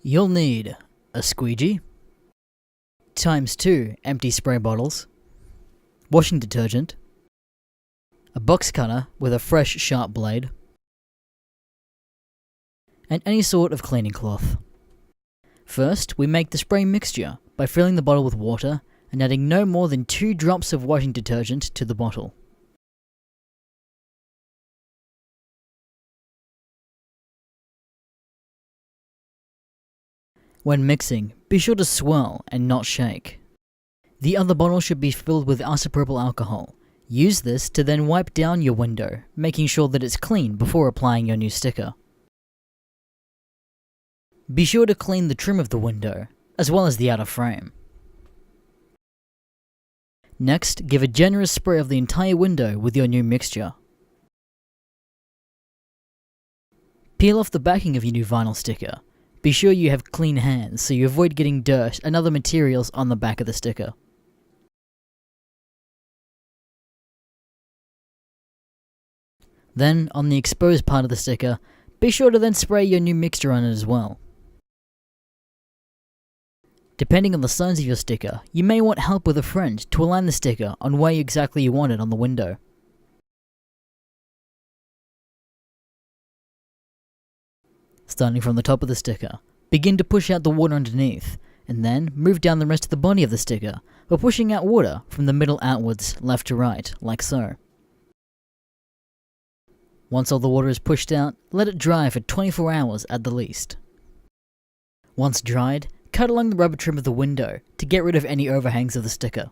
You'll need a squeegee, times 2 empty spray bottles, washing detergent, a box cutter with a fresh sharp blade, and any sort of cleaning cloth. First, we make the spray mixture by filling the bottle with water and adding no more than 2 drops of washing detergent to the bottle. When mixing, be sure to swirl and not shake. The other bottle should be filled with isopropyl alcohol. Use this to then wipe down your window, making sure that it's clean before applying your new sticker. Be sure to clean the trim of the window, as well as the outer frame. Next, give a generous spray of the entire window with your new mixture. Peel off the backing of your new vinyl sticker. Be sure you have clean hands so you avoid getting dirt and other materials on the back of the sticker. Then, on the exposed part of the sticker, be sure to then spray your new mixture on it as well. Depending on the size of your sticker, you may want help with a friend to align the sticker on where exactly you want it on the window. Starting from the top of the sticker, begin to push out the water underneath, and then move down the rest of the body of the sticker by pushing out water from the middle outwards, left to right, like so. Once all the water is pushed out, let it dry for 24 hours at the least. Once dried, cut along the rubber trim of the window to get rid of any overhangs of the sticker.